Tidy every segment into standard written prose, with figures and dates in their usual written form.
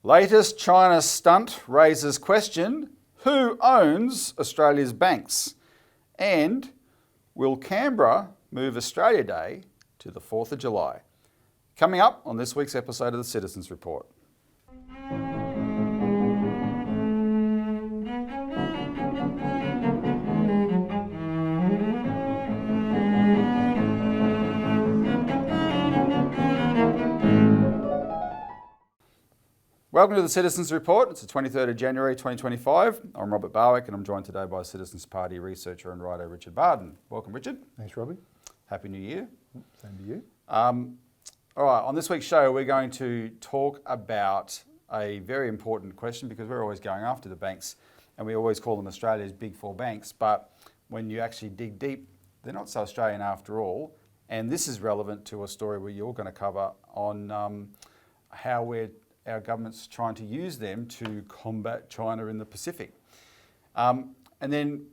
Latest China stunt raises question, who owns Australia's banks? And will Canberra move Australia Day to the 4th of July? Coming up on this week's episode of the Citizens Report. Welcome to the Citizens Report. It's the 23rd of January 2025. I'm Robert Barwick and I'm joined today by Citizens Party researcher and writer Richard Bardon. Welcome, Richard. Thanks, Robbie. Happy New Year. Same to you. All right, on this week's show, we're going to talk about a very important question because we're always going after the banks and we always call them Australia's big four banks. But when you actually dig deep, they're not so Australian after all. And this is relevant to a story where you're going to cover on how our government's trying to use them to combat China in the Pacific. And then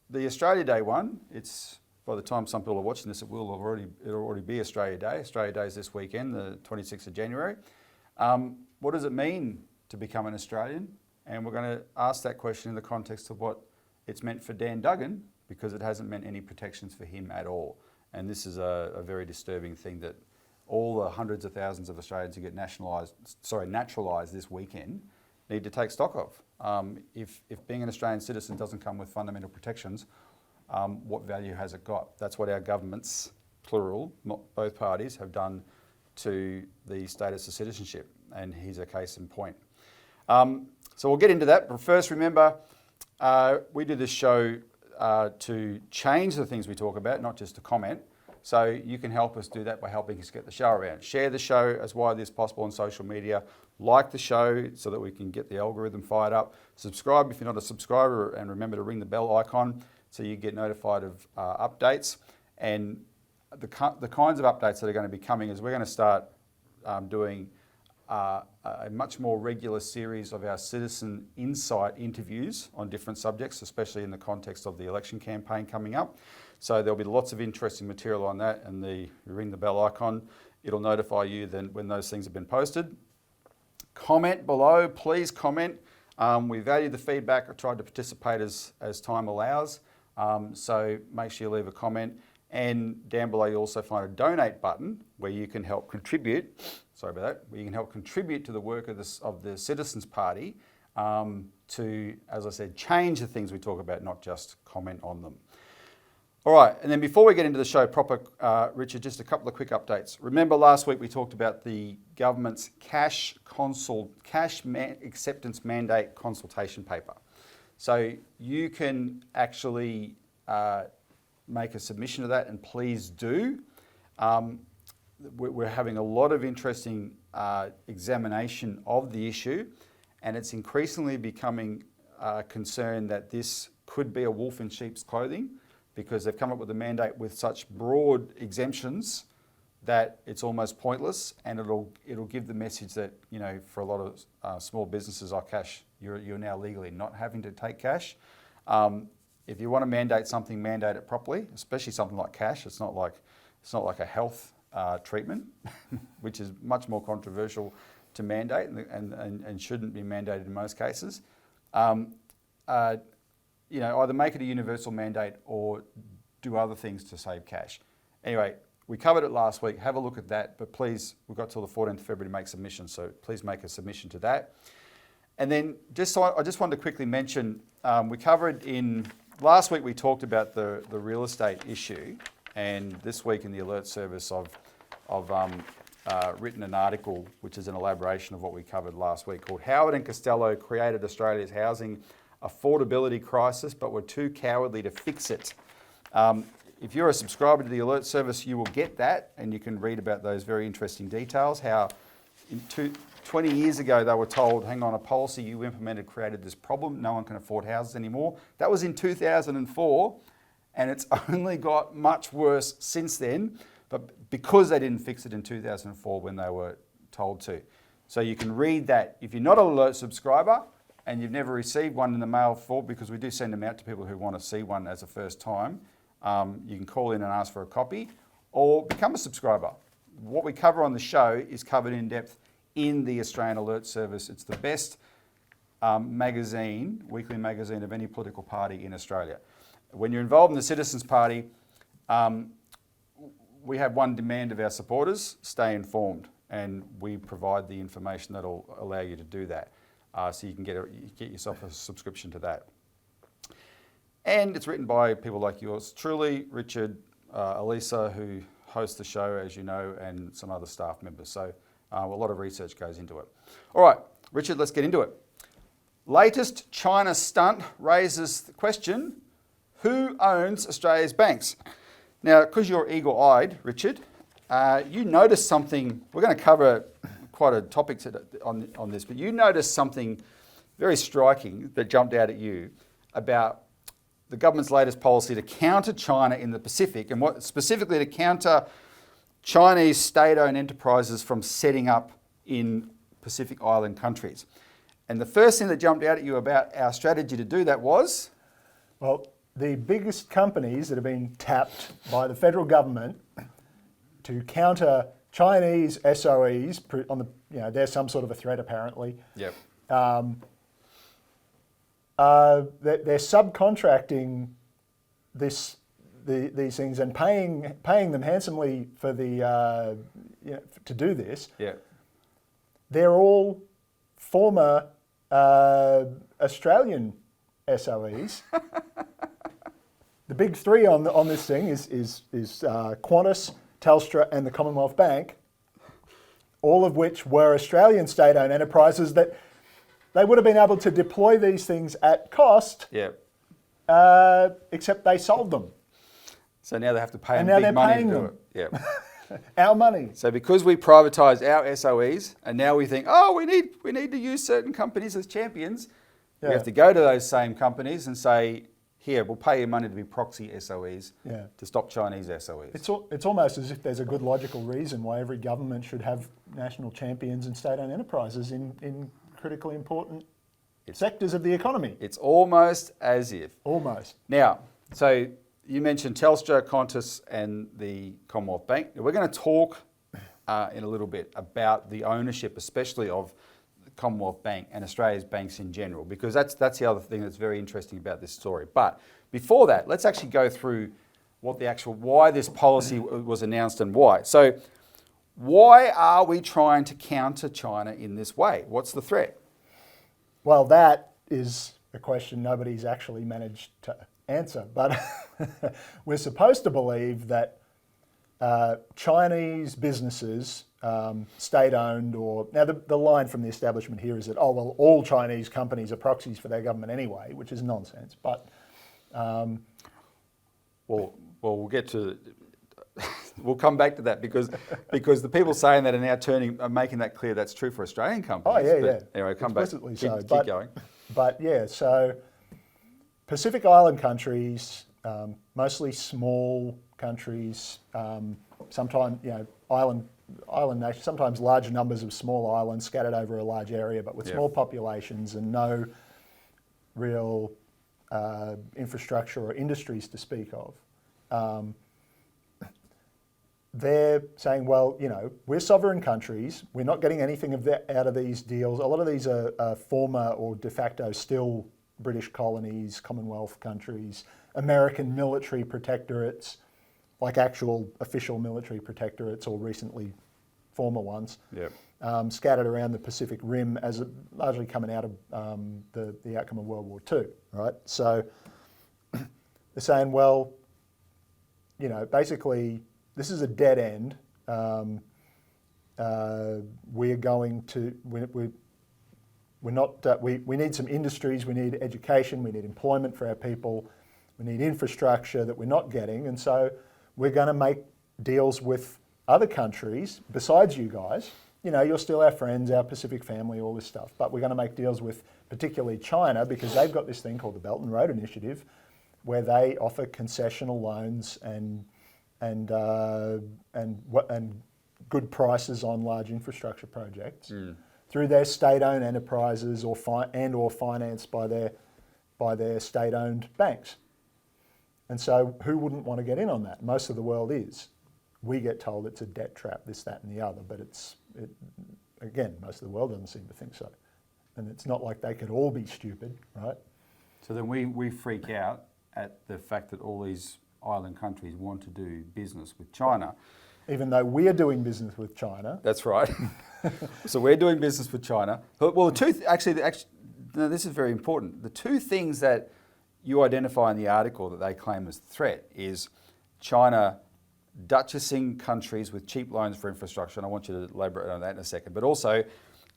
the Australia Day one, it's by the time some people are watching this, it'll already be Australia Day. Australia Day is this weekend, the 26th of January. What does it mean to become an Australian? And we're going to ask that question in the context of what it's meant for Dan Duggan, because it hasn't meant any protections for him at all. And this is a very disturbing thing that all the hundreds of thousands of Australians who get naturalised this weekend need to take stock of. If being an Australian citizen doesn't come with fundamental protections, what value has it got? That's what our governments, plural, not both parties, have done to the status of citizenship, and here's a case in point. So we'll get into that, but first remember, we do this show to change the things we talk about, not just to comment. So you can help us do that by helping us get the show around. Share the show as widely as possible on social media. Like the show so that we can get the algorithm fired up. Subscribe if you're not a subscriber, and remember to ring the bell icon so you get notified of updates. And the kinds of updates that are going to be coming is we're going to start doing a much more regular series of our citizen insight interviews on different subjects, especially in the context of the election campaign coming up. So there'll be lots of interesting material on that, and you ring the bell icon, it'll notify you then when those things have been posted. Comment below, please comment. We value the feedback. I tried to participate as time allows, so make sure you leave a comment. And down below you'll also find a donate button where you can help contribute, where you can help contribute to the work of the Citizens Party to, as I said, change the things we talk about, not just comment on them. All right, and then before we get into the show proper, Richard, just a couple of quick updates. Remember last week we talked about the government's cash acceptance mandate consultation paper. So you can actually make a submission to that, and please do. We're having a lot of interesting examination of the issue, and it's increasingly becoming a concern that this could be a wolf in sheep's clothing, because they've come up with a mandate with such broad exemptions that it's almost pointless, and it'll give the message that, you know, for a lot of small businesses like cash, you're now legally not having to take cash. If you want to mandate something, mandate it properly, especially something like cash. It's not like a health treatment, which is much more controversial to mandate and shouldn't be mandated in most cases. Either make it a universal mandate or do other things to save cash. Anyway, we covered it last week. Have a look at that, but please, we've got till the 14th of February to make submissions, so please make a submission to that. And then I just wanted to quickly mention, we covered last week we talked about the real estate issue, and this week in the alert service I've written an article which is an elaboration of what we covered last week, called Howard and Costello Created Australia's Housing Affordability Crisis but Were Too Cowardly to Fix It. If you're a subscriber to the alert service, you will get that, and you can read about those very interesting details, how 20 years ago they were told, hang on, a policy you implemented created this problem, no one can afford houses anymore. That was in 2004, and it's only got much worse since then, but because they didn't fix it in 2004 when they were told to. So you can read that. If you're not an alert subscriber and you've never received one in the mail before, because we do send them out to people who want to see one as a first time, you can call in and ask for a copy or become a subscriber. What we cover on the show is covered in depth in the Australian Alert Service. It's the best weekly magazine of any political party in Australia. When you're involved in the Citizens Party, we have one demand of our supporters: stay informed, and we provide the information that'll allow you to do that. So you can get yourself a subscription to that. And it's written by people like yours truly, Richard, Elisa, who hosts the show, as you know, and some other staff members. So a lot of research goes into it. All right, Richard, let's get into it. Latest China stunt raises the question, who owns Australia's banks? Now, because you're eagle-eyed, Richard, you noticed something. We're going to cover quite a topic on this, but you noticed something very striking that jumped out at you about the government's latest policy to counter China in the Pacific, and what specifically to counter Chinese state-owned enterprises from setting up in Pacific Island countries. And the first thing that jumped out at you about our strategy to do that was? Well, the biggest companies that have been tapped by the federal government to counter Chinese SOEs on the, there's some sort of a threat apparently. Yep. They're subcontracting these things and paying them handsomely for the to do this. Yeah. They're all former Australian SOEs. The big three on this thing is Qantas, Telstra, and the Commonwealth Bank, all of which were Australian state-owned enterprises that they would have been able to deploy these things at cost. Yeah. Except they sold them. So now they have to pay them big money to do it. Yeah. Our money. So because we privatised our SOEs, and now we think, we need to use certain companies as champions, we have to go to those same companies and say, here, we'll pay you money to be proxy SOEs to stop Chinese SOEs. It's almost as if there's a good logical reason why every government should have national champions and state-owned enterprises in critically important sectors of the economy. It's almost as if. Almost. Now, so you mentioned Telstra, Qantas, and the Commonwealth Bank. We're going to talk in a little bit about the ownership, especially of the Commonwealth Bank and Australia's banks in general, because that's the other thing that's very interesting about this story. But before that, let's actually go through why this policy was announced and why. So, why are we trying to counter China in this way? What's the threat? Well, that is a question nobody's actually managed to answer, but we're supposed to believe that Chinese businesses, state-owned, now the line from the establishment here is that, all Chinese companies are proxies for their government anyway, which is nonsense, but... we'll get to... We'll come back to that because the people saying that are making that clear that's true for Australian companies. Oh, yeah. Anyway, come back. Keep going. But yeah, so Pacific Island countries, mostly small countries, sometimes, island nations, sometimes large numbers of small islands scattered over a large area, but with small populations and no real infrastructure or industries to speak of. They're saying, we're sovereign countries. We're not getting anything out of these deals. A lot of these are former or de facto still British colonies, Commonwealth countries, American military protectorates, like actual official military protectorates or recently former ones, scattered around the Pacific Rim as largely coming out of the outcome of World War II, right? So they're saying, basically, this is a dead end. We need some industries, we need education, we need employment for our people, we need infrastructure that we're not getting, and so we're going to make deals with other countries besides you guys. You're still our friends, our Pacific family, all this stuff, but we're going to make deals with particularly China because they've got this thing called the Belt and Road Initiative where they offer concessional loans and good prices on large infrastructure projects through their state-owned enterprises or financed by their state-owned banks. And so who wouldn't want to get in on that? Most of the world is. We get told it's a debt trap, this, that and the other, but again, most of the world doesn't seem to think so. And it's not like they could all be stupid, right? So then we freak out at the fact that all these island countries want to do business with China. Even though we are doing business with China. That's right. So we're doing business with China. Well, no, this is very important. The two things that you identify in the article that they claim as threat is China duchessing countries with cheap loans for infrastructure, and I want you to elaborate on that in a second, but also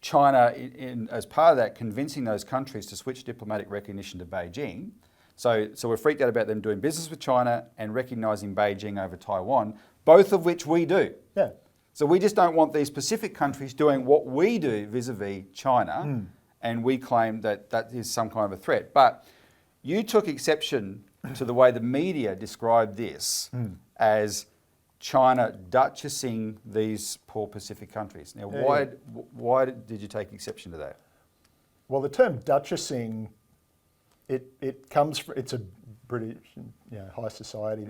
China, as part of that, convincing those countries to switch diplomatic recognition to Beijing. So we're freaked out about them doing business with China and recognising Beijing over Taiwan, both of which we do. Yeah. So we just don't want these specific countries doing what we do vis-a-vis China, and we claim that that is some kind of a threat. But you took exception to the way the media described this as China duchessing these poor Pacific countries. Now, why did you take exception to that? Well, the term duchessing, it comes from, it's a British, high society.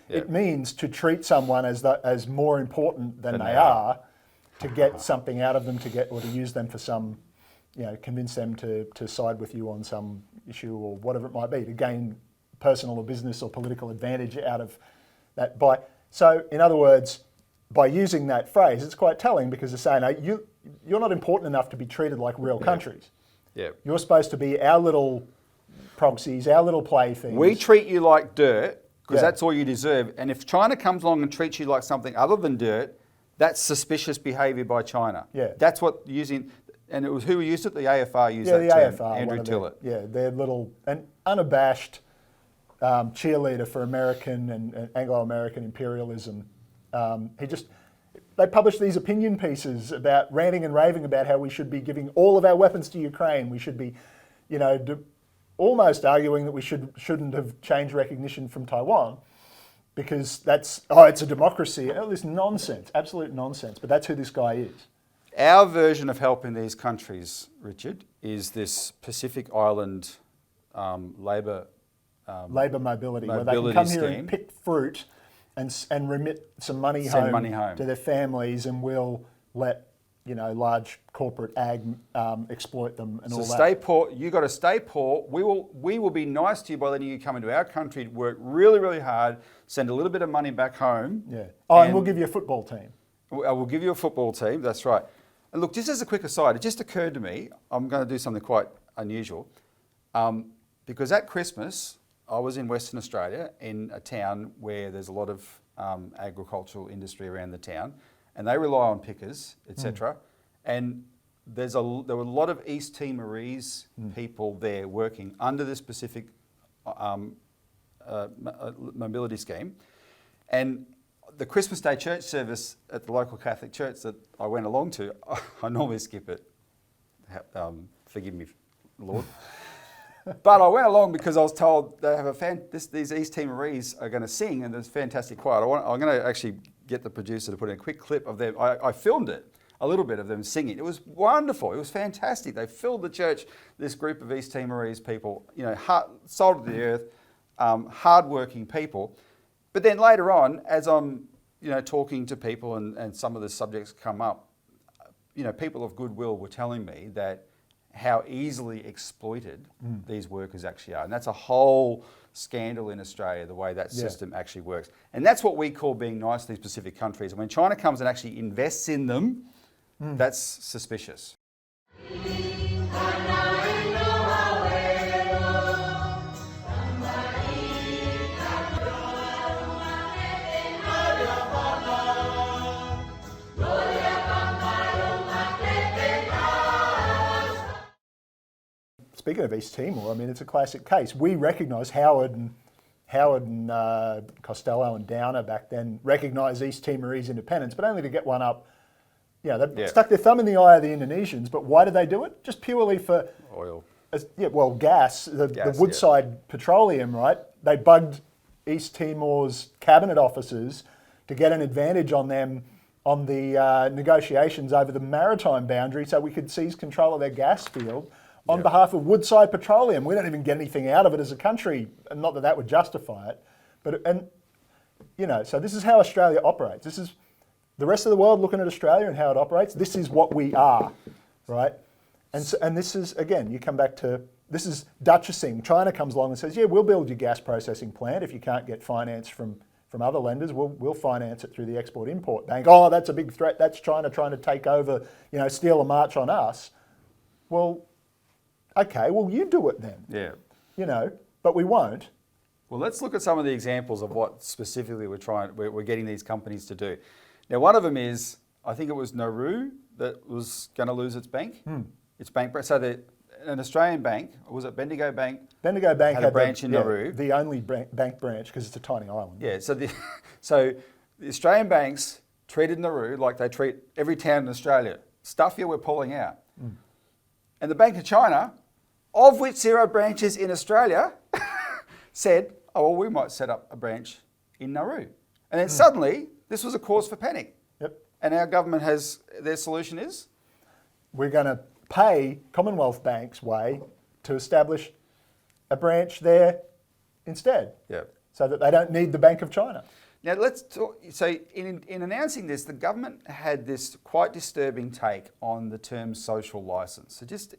It means to treat someone as more important than they are, to get something out of them, or to use them for some, convince them to side with you on some issue or whatever it might be, to gain personal or business or political advantage out of that. So, in other words, by using that phrase, it's quite telling, because it's saying, you're not important enough to be treated like real countries. Yeah. You're supposed to be our little proxies, our little playthings. We treat you like dirt because that's all you deserve. And if China comes along and treats you like something other than dirt, that's suspicious behaviour by China. Yeah. That's what using, and it was who used it? The AFR used that term. AFR, Andrew Tillett. Their little and unabashed cheerleader for American and Anglo-American imperialism. They published these opinion pieces about ranting and raving about how we should be giving all of our weapons to Ukraine. We should be, almost arguing that we shouldn't have changed recognition from Taiwan because it's a democracy. All this nonsense, absolute nonsense. But that's who this guy is. Our version of helping these countries, Richard, is this Pacific Island labour mobility, where they can come here and pick fruit and remit some money home to their families, and we'll let large corporate ag exploit them and all that. So stay poor. You got to stay poor. We will be nice to you by letting you come into our country, work really, really hard, send a little bit of money back home. Yeah. And we'll give you a football team. We'll give you a football team. That's right. And look, just as a quick aside, it just occurred to me, I'm going to do something quite unusual, because at Christmas I was in Western Australia in a town where there's a lot of agricultural industry around the town, and they rely on pickers, etc. And there were a lot of East Timorese people there working under this specific mobility scheme. And the Christmas Day church service at the local Catholic church that I went along to, I normally skip it. Forgive me, Lord. But I went along because I was told they have these East Timorese are going to sing, and there's fantastic choir. I'm going to actually get the producer to put in a quick clip of them. I filmed it, a little bit of them singing. It was wonderful. It was fantastic. They filled the church, this group of East Timorese people, salt of the earth, hard-working people. But then later on, as I'm talking to people and some of the subjects come up, people of goodwill were telling me that how easily exploited these workers actually are. And that's a whole scandal in Australia, the way that system actually works. And that's what we call being nice to these specific countries. And when China comes and actually invests in them, that's suspicious. Speaking of East Timor, it's a classic case. We recognise Howard and Costello and Downer back then recognised East Timorese independence, but only to get one up. They stuck their thumb in the eye of the Indonesians. But why did they do it? Just purely for oil. Gas. The Woodside Petroleum, right? They bugged East Timor's cabinet officers to get an advantage on them on the negotiations over the maritime boundary, so we could seize control of their gas field. On behalf of Woodside Petroleum. We don't even get anything out of it as a country, and not that would justify it. So this is how Australia operates. the rest of the world looking at Australia and how it operates, this is what we are, right? And this is, again, you come back to, this is Duchessing. China comes along and says, yeah, we'll build your gas processing plant if you can't get finance from other lenders. We'll finance it through the Export-Import Bank. Oh, that's a big threat. That's China trying to take over, steal a march on us. Well, okay, well, you do it then. Yeah. But we won't. Well, let's look at some of the examples of what specifically we're getting these companies to do. Now, one of them is, I think it was Nauru that was going to lose its bank. Its bank. So an Australian bank, or was it Bendigo Bank? Bendigo Bank had a branch in Nauru. The only bank branch, because it's a tiny island. Yeah, so the Australian banks treated Nauru like they treat every town in Australia. Stuff here we're pulling out. And the Bank of China, of which there are branches in Australia, said, oh, well, we might set up a branch in Nauru. And then suddenly, this was a cause for panic. Yep. And our government their solution is? We're going to pay Commonwealth Bank's way to establish a branch there instead. Yeah. So that they don't need the Bank of China. Now let's talk. So in announcing this, the government had this quite disturbing take on the term social license. So just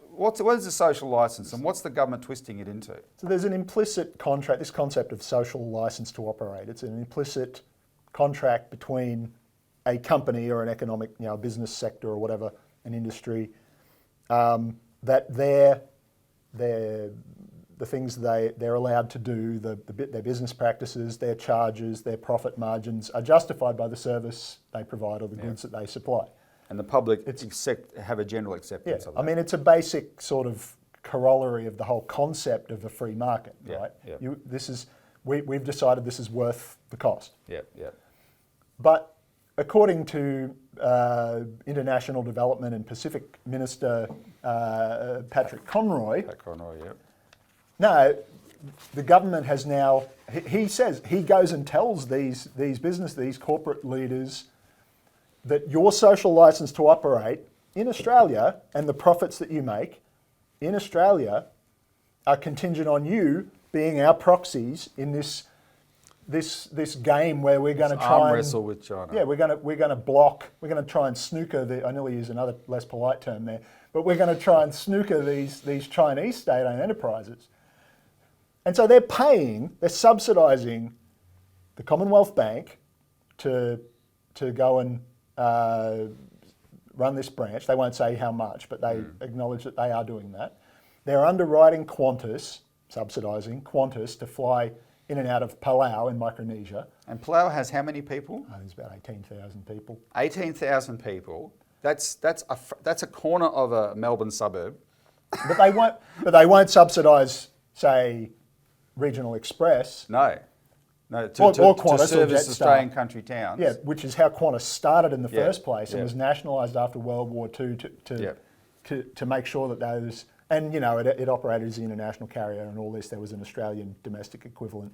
what is the social license and what's the government twisting it into? So there's an implicit contract. This concept of social license to operate. It's an implicit contract between a company or an economic, business sector or whatever, an industry, that the things they're allowed to do, their business practices, their charges, their profit margins are justified by the service they provide or the goods that they supply. And the public have a general acceptance of that. I mean, it's a basic sort of corollary of the whole concept of the free market, right? Yeah. We've decided this is worth the cost. Yeah. But according to International Development and Pacific Minister Patrick Conroy, no, the government has now, he says, he goes and tells these corporate leaders that your social license to operate in Australia and the profits that you make in Australia are contingent on you being our proxies in this game where we're going to try and wrestle with China. Yeah, we're going to block. We're going to try and snooker. I nearly use another less polite term there, but we're going to try and snooker these Chinese state-owned enterprises. And so they're subsidising the Commonwealth Bank to go and run this branch. They won't say how much, but they acknowledge that they are doing that. They're underwriting Qantas, subsidising Qantas to fly in and out of Palau in Micronesia. And Palau has how many people? There's about 18,000 people. 18,000 people. That's a corner of a Melbourne suburb. But they won't subsidise, say, Regional Express. No, or Qantas to service or Australian country towns. Yeah, which is how Qantas started in the first place and was nationalised after World War II to make sure that those, and it operated as an international carrier and all this. There was an Australian domestic equivalent,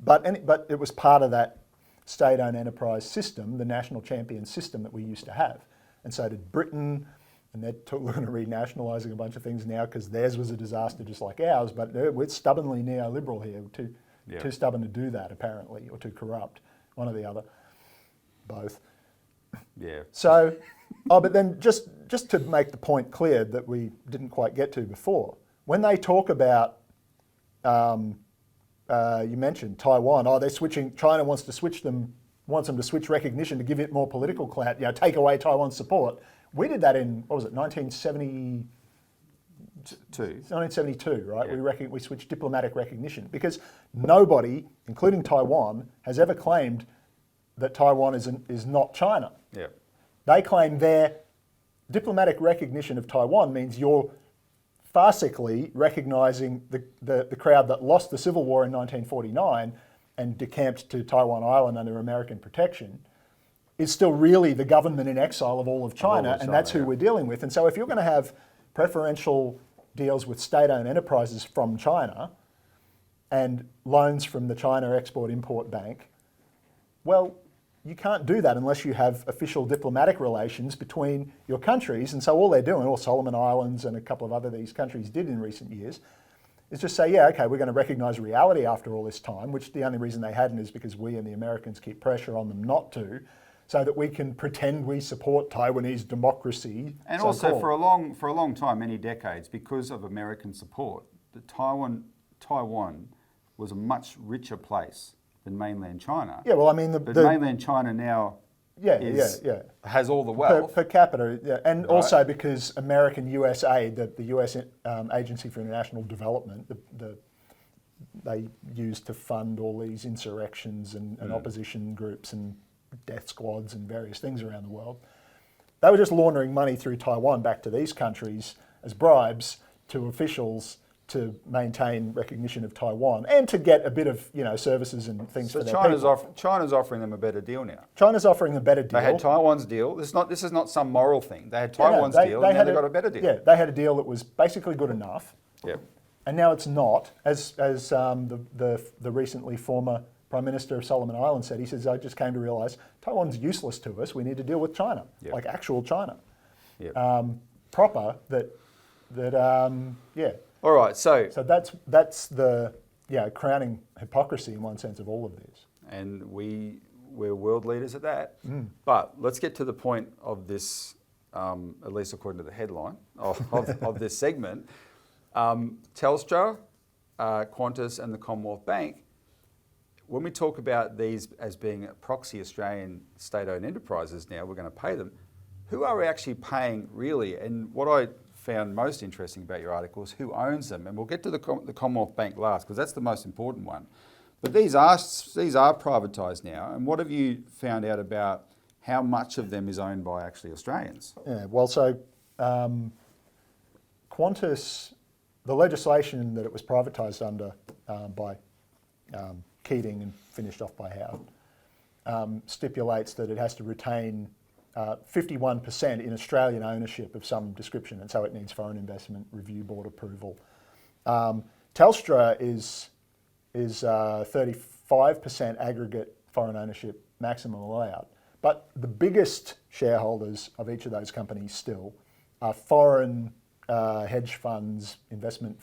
but it was part of that state-owned enterprise system, the national champion system that we used to have, and so did Britain. And they're looking at renationalising a bunch of things now because theirs was a disaster just like ours, but we're stubbornly neoliberal here, too stubborn to do that apparently, or too corrupt, one or the other, both. Yeah. So, but then just to make the point clear that we didn't quite get to before, when they talk about, you mentioned Taiwan, they're switching, China wants them to switch recognition to give it more political clout, take away Taiwan's support. We did that in, 1972? 1972, right? Yeah. We switched diplomatic recognition because nobody, including Taiwan, has ever claimed that Taiwan is not China. Yeah. They claim their diplomatic recognition of Taiwan means you're farcically recognising the crowd that lost the Civil War in 1949 and decamped to Taiwan Island under American protection. Is still really the government in exile of all of China, and that's who we're dealing with. And so if you're going to have preferential deals with state-owned enterprises from China and loans from the China Export-Import Bank, well, you can't do that unless you have official diplomatic relations between your countries. And so all they're doing, or Solomon Islands and a couple of other these countries did in recent years, is just say, yeah, okay, we're going to recognise reality after all this time, which the only reason they hadn't is because we and the Americans keep pressure on them not to. so that we can pretend we support Taiwanese democracy. And so also called. for a long time, many decades, because of American support, Taiwan was a much richer place than mainland China. Yeah, well, I mean, but mainland China now has all the wealth. Per capita, yeah. And also because American USAID, the US Agency for International Development, they used to fund all these insurrections and opposition groups and death squads and various things around the world. They were just laundering money through Taiwan back to these countries as bribes to officials to maintain recognition of Taiwan and to get a bit of services and things for their people. China's offering them a better deal now. China's offering a better deal. They had Taiwan's deal. This is not some moral thing. They had Taiwan's deal, and now they got a better deal. Yeah, they had a deal that was basically good enough. Yep. And now it's not, as the recently former Prime Minister of Solomon Islands said. He says, I just came to realise Taiwan's useless to us. We need to deal with China, like actual China. Yep. Proper, All right, so that's the crowning hypocrisy in one sense of all of this. And we're world leaders at that. But let's get to the point of this, at least according to the headline of this segment. Telstra, Qantas and the Commonwealth Bank, when we talk about these as being proxy Australian state-owned enterprises now, we're going to pay them. Who are we actually paying really? And what I found most interesting about your article is who owns them. And we'll get to the Commonwealth Bank last because that's the most important one. But these are privatised now. And what have you found out about how much of them is owned by actually Australians? Yeah, well, so Qantas, the legislation that it was privatised under by Keating and finished off by Howard, stipulates that it has to retain 51% in Australian ownership of some description, and so it needs Foreign Investment Review Board approval. Telstra is 35% aggregate foreign ownership maximum allowed, but the biggest shareholders of each of those companies still are foreign hedge funds, investment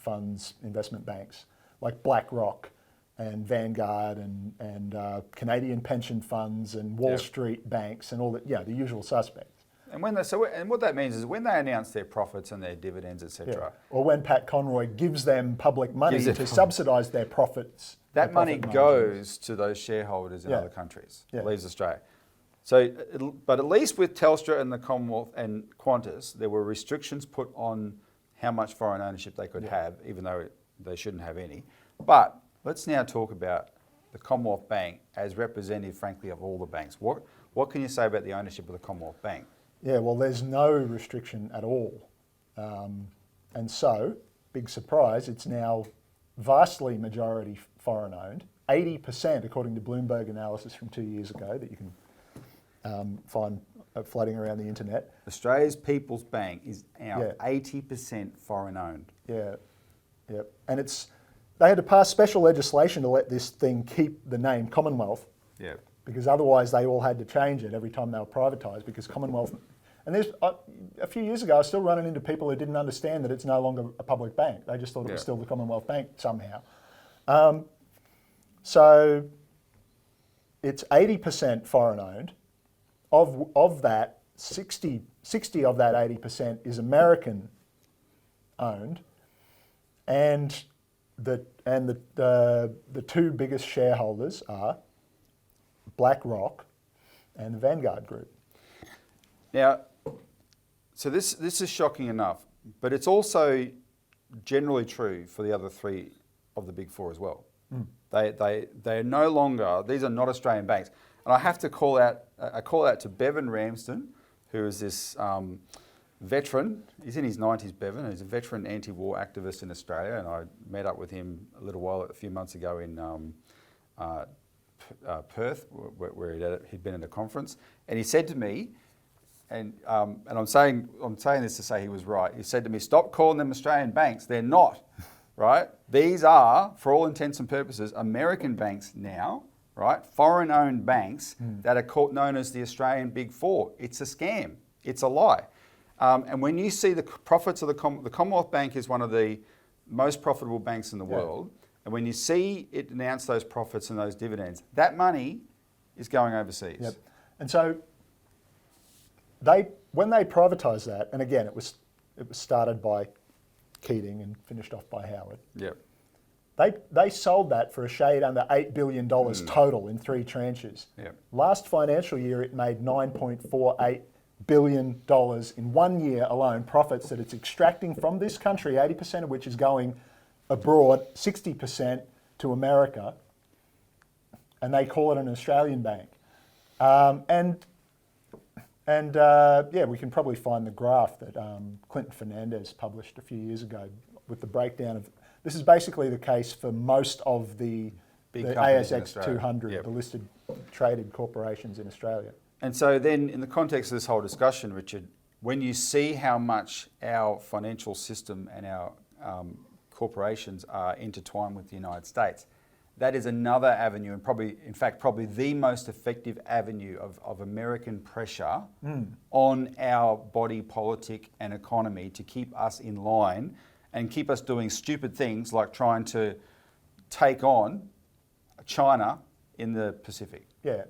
banks like BlackRock and Vanguard and Canadian pension funds and Wall Street banks and all that, the usual suspects. And what that means is when they announce their profits and their dividends, etc., or when Pat Conroy gives them public money to subsidise their profits, that money goes to those shareholders in other countries. It leaves Australia. So, but at least with Telstra and the Commonwealth and Qantas, there were restrictions put on how much foreign ownership they could have, even though they shouldn't have any. But let's now talk about the Commonwealth Bank as representative, frankly, of all the banks. What can you say about the ownership of the Commonwealth Bank? Yeah, well, there's no restriction at all. And so, big surprise, it's now vastly majority foreign owned. 80%, according to Bloomberg analysis from 2 years ago, that you can find floating around the internet. Australia's People's Bank is now 80% foreign owned. Yeah, and they had to pass special legislation to let this thing keep the name Commonwealth. Yeah. Because otherwise they all had to change it every time they were privatised because Commonwealth. And there's a few years ago I was still running into people who didn't understand that it's no longer a public bank. They just thought it was still the Commonwealth Bank somehow. So it's 80% foreign owned. Of that, 60 of that 80% is American owned, and the two biggest shareholders are BlackRock and the Vanguard Group. Now, so this is shocking enough, but it's also generally true for the other three of the big four as well. They're no longer, these are not Australian banks. And I have to call out to Bevan Ramsden, who is this veteran. He's in his 90s, Bevan. He's a veteran anti-war activist in Australia, and I met up with him a few months ago in Perth, where he'd been at a conference, and he said to me, and I'm saying this to say he was right. He said to me, "Stop calling them Australian banks. They're not, right? These are, for all intents and purposes, American banks now." Right, foreign-owned banks that are known as the Australian Big Four. It's a scam. It's a lie. And when you see the profits of the Commonwealth Bank is one of the most profitable banks in the world, and when you see it announce those profits and those dividends, that money is going overseas. Yep. And so when they privatised that, and again, it was started by Keating and finished off by Howard. Yep. They sold that for a shade under $8 billion total in 3 tranches. Yep. Last financial year, it made $9.48 billion in 1 year alone, profits that it's extracting from this country, 80% of which is going abroad, 60% to America, and they call it an Australian bank. Yeah, we can probably find the graph that Clinton Fernandez published a few years ago with the breakdown of. This is basically the case for most of the ASX 200, Yep. the listed traded corporations in Australia. And so then in the context of this whole discussion, Richard, when you see how much our financial system and our corporations are intertwined with the United States, that is another avenue, and probably the most effective avenue of American pressure on our body politic and economy to keep us in line and keep us doing stupid things like trying to take on China in the Pacific. Yeah,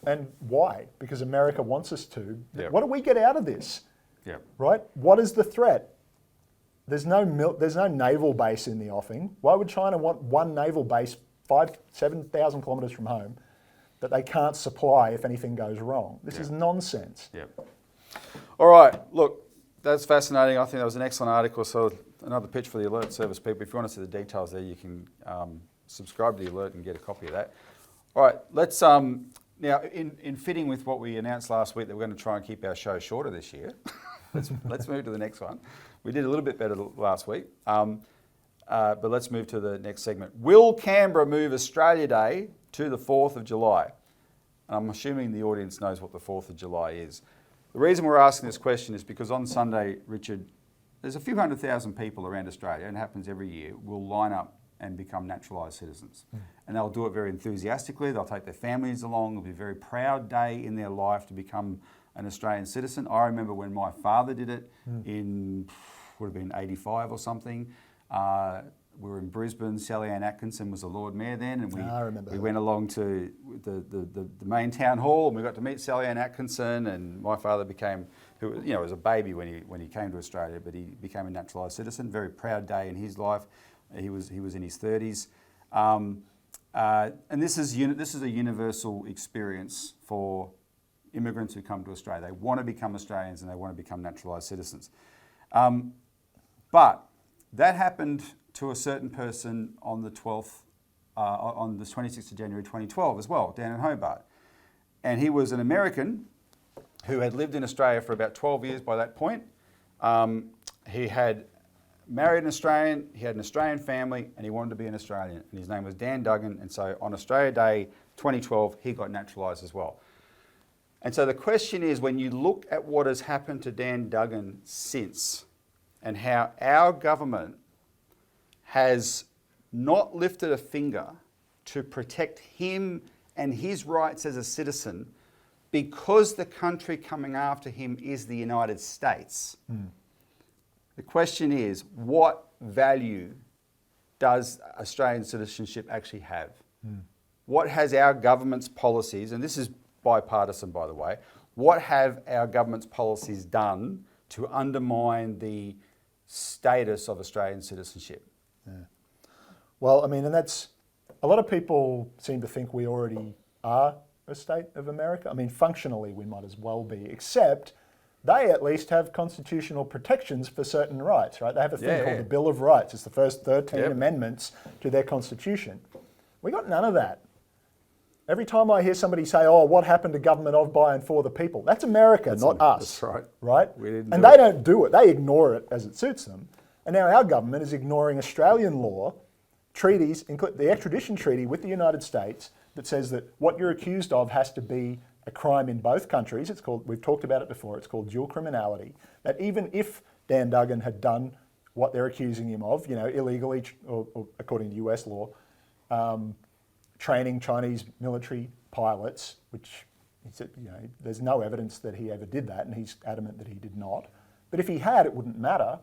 and why? Because America wants us to. Yep. What do we get out of this? Yep. Right? What is the threat? There's no naval base in the offing. Why would China want one naval base 7,000 kilometres from home that they can't supply if anything goes wrong? This is nonsense. Yep. All right, look, that's fascinating. I think that was an excellent article. So another pitch for the alert service people. If you want to see the details there, you can subscribe to the alert and get a copy of that. All right, let's now in fitting with what we announced last week that we're going to try and keep our show shorter this year. let's move to the next one. We did a little bit better last week, but let's move to the next segment. Will Canberra move Australia Day to the 4th of July? And I'm assuming the audience knows what the 4th of July is. The reason we're asking this question is because on Sunday, Richard, there's a few 100,000 people around Australia, and it happens every year, will line up and become naturalised citizens. And they'll do it very enthusiastically. They'll take their families along. It'll be a very proud day in their life to become an Australian citizen. I remember when my father did it would have been 85 or something. We were in Brisbane. Sally Ann Atkinson was the Lord Mayor then, and we went along to the main town hall, and we got to meet Sally Ann Atkinson. And my father became, was a baby when he came to Australia, but he became a naturalised citizen. Very proud day in his life. He was in his 30s, and this is a universal experience for immigrants who come to Australia. They want to become Australians and they want to become naturalised citizens. But that happened to a certain person on the 26th of January 2012 as well, down in Hobart. And he was an American who had lived in Australia for about 12 years by that point. He had married an Australian, he had an Australian family, and he wanted to be an Australian. And his name was Dan Duggan, and so on Australia Day 2012, he got naturalised as well. And so the question is, when you look at what has happened to Dan Duggan since, and how our government has not lifted a finger to protect him and his rights as a citizen because the country coming after him is the United States. The question is, what value does Australian citizenship actually have? What has our government's policies, and this is bipartisan by the way, what have our government's policies done to undermine the status of Australian citizenship? Yeah. Well, I mean, and that's, a lot of people seem to think we already are a state of America. I mean, functionally we might as well be, except they at least have constitutional protections for certain rights, right? They have a thing called the Bill of Rights. It's the first 13 amendments to their constitution. We got none of that. Every time I hear somebody say, oh, what happened to government of, by and for the people? That's America, not us. That's right. Right? And they don't do it. They ignore it as it suits them. And now our government is ignoring Australian law, treaties, including the extradition treaty with the United States that says that what you're accused of has to be a crime in both countries. It's called, we've talked about it before, it's called dual criminality. That even if Dan Duggan had done what they're accusing him of, illegally, or according to US law, training Chinese military pilots, which he said, there's no evidence that he ever did that, and he's adamant that he did not. But if he had, it wouldn't matter,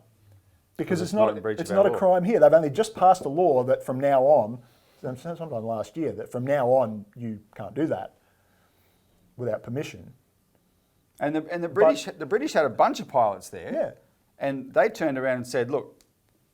because it's not a crime here. They've only just passed a law that from now on, sometime last year, that from now on you can't do that without permission. And the British had a bunch of pilots there. Yeah. And they turned around and said, look,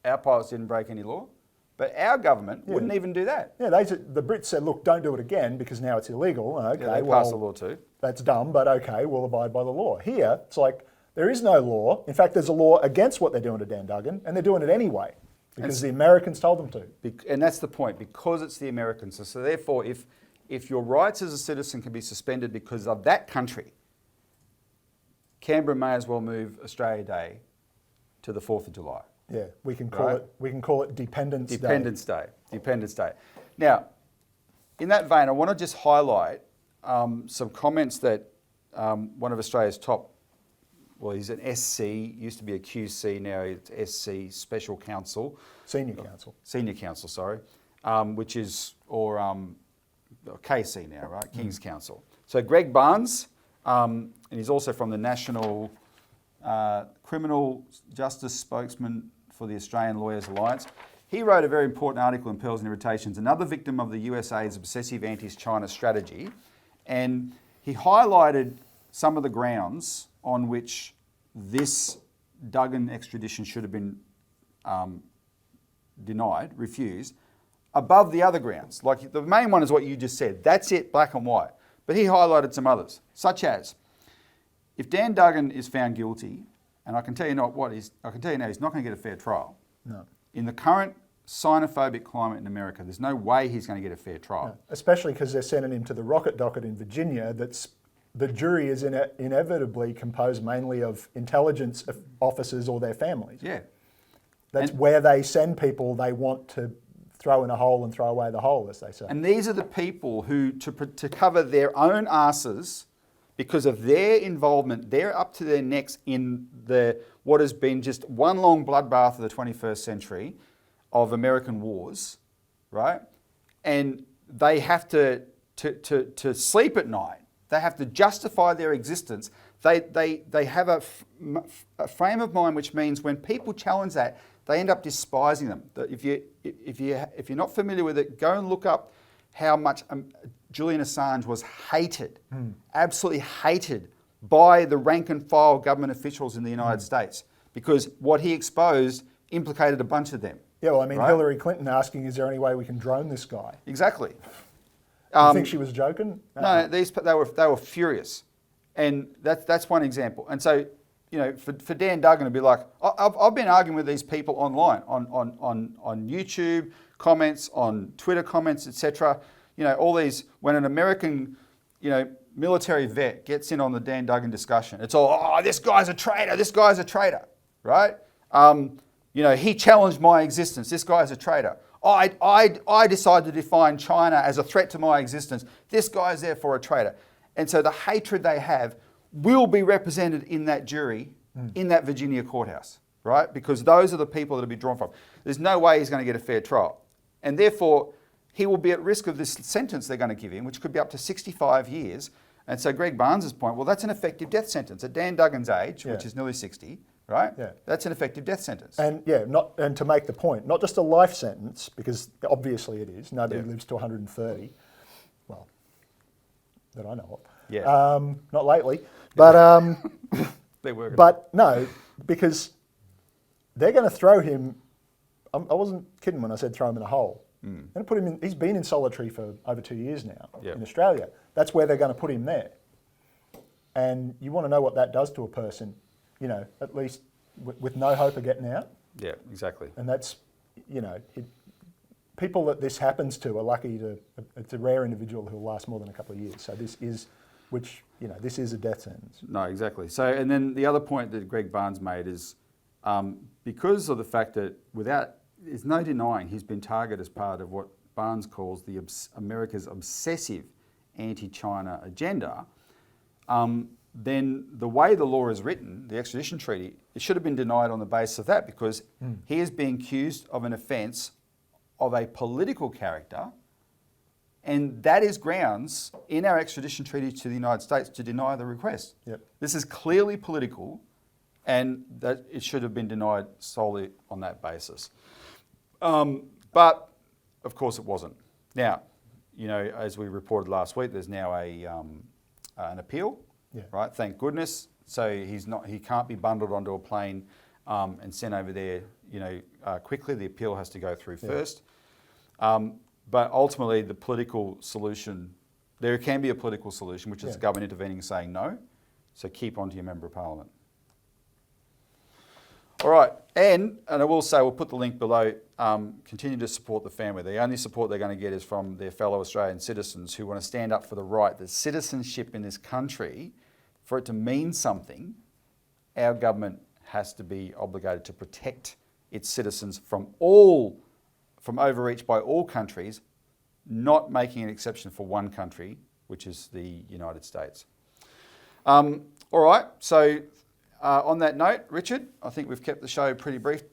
our pilots didn't break any law, but our government wouldn't even do that. Yeah, the Brits said, look, don't do it again because now it's illegal. Okay, they passed the law too. That's dumb, but okay, we'll abide by the law. Here, it's like there is no law. In fact, there's a law against what they're doing to Dan Duggan, and they're doing it anyway because the Americans told them to. And that's the point, because it's the Americans. So therefore, if your rights as a citizen can be suspended because of that country, Canberra may as well move Australia Day to the 4th of July. Yeah, we can call it Dependence Day. Dependence Day. Now, in that vein, I want to just highlight some comments that one of Australia's top, well, he's an SC, used to be a QC, now it's SC, Special Counsel. Senior Counsel, sorry, which is, or KC now, right? King's Counsel. So Greg Barnes, and he's also from the National Criminal Justice Spokesman for the Australian Lawyers Alliance. He wrote a very important article in Pearls and Irritations, another victim of the USA's obsessive anti-China strategy. And he highlighted some of the grounds on which this Duggan extradition should have been denied, refused, above the other grounds. Like the main one is what you just said. That's it, black and white. But he highlighted some others, such as, if Dan Duggan is found guilty, and I can tell you now he's not going to get a fair trial. No. In the current xenophobic climate in America, there's no way he's going to get a fair trial. No. Especially because they're sending him to the rocket docket in Virginia. The jury is inevitably composed mainly of intelligence officers or their families. Yeah. That's where they send people they want to throw in a hole and throw away the hole, as they say. And these are the people who, to cover their own asses, because of their involvement, they're up to their necks in what has been just one long bloodbath of the 21st century of American wars, right? And they have to sleep at night. They have to justify their existence. They have a frame of mind which means when people challenge that, they end up despising them. If you're not familiar with it, go and look up how much Julian Assange was hated, absolutely hated by the rank and file government officials in the United States, because what he exposed implicated a bunch of them. Yeah, well, I mean, right? Hillary Clinton asking, is there any way we can drone this guy? Exactly. You think she was joking? No, they were furious, and that's one example. And so, you know, for Dan Duggan to be like, I've been arguing with these people online, on YouTube comments, on Twitter comments, etc. You know, all these, when an American, you know, military vet gets in on the Dan Duggan discussion, it's all, oh, this guy's a traitor, this guy's a traitor, right? You know, he challenged my existence, this guy's a traitor. I decided to define China as a threat to my existence, this guy's therefore a traitor. And so the hatred they have will be represented in that jury, in that Virginia courthouse, right? Because those are the people that will be drawn from. There's no way he's going to get a fair trial. And therefore, he will be at risk of this sentence they're going to give him, which could be up to 65 years. And so Greg Barnes's point, well, that's an effective death sentence. At Dan Duggan's age, which is nearly 60, right? Yeah. That's an effective death sentence. And and to make the point, not just a life sentence, because obviously it is. Nobody lives to 130. Well, that I know of. Yeah. Not lately. But but no, because they're going to throw him. I wasn't kidding when I said throw him in a hole. And put him in. He's been in solitary for over 2 years now in Australia. That's where they're going to put him there. And you want to know what that does to a person, you know, at least with no hope of getting out. Yeah, exactly. And that's, you know, people that this happens to are lucky to. It's a rare individual who will last more than a couple of years. So this is, this is a death sentence. No, exactly. So, and then the other point that Greg Barnes made is because of the fact that there's no denying he's been targeted as part of what Barnes calls America's obsessive anti-China agenda, then the way the law is written, the extradition treaty, it should have been denied on the basis of that, because he is being accused of an offence of a political character, and that is grounds in our extradition treaty to the United States to deny the request. Yep. This is clearly political, and that it should have been denied solely on that basis. But of course it wasn't. Now, you know, as we reported last week, there's now an appeal Yeah. right? Thank goodness. So he can't be bundled onto a plane and sent over there, quickly. The appeal has to go through first. But ultimately, the political solution, there can be a political solution, which is the government intervening and saying no. So keep on to your Member of Parliament. All right, and I will say, we'll put the link below, continue to support the family. The only support they're going to get is from their fellow Australian citizens who want to stand up for the right, the citizenship in this country, for it to mean something. Our government has to be obligated to protect its citizens from overreach by all countries, not making an exception for one country, which is the United States. All right, so on that note, Richard, I think we've kept the show pretty brief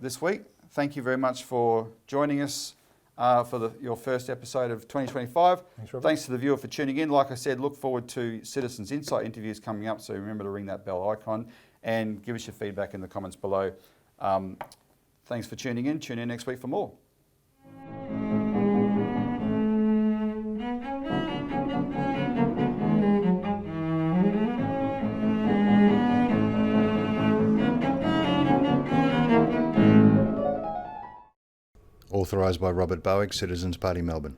this week. Thank you very much for joining us for your first episode of 2025. Thanks to the viewer for tuning in. Like I said, look forward to Citizens Insight interviews coming up, so remember to ring that bell icon and give us your feedback in the comments below. Thanks for tuning in. Tune in next week for more. Authorised by Robert Barwick, Citizens Party, Melbourne.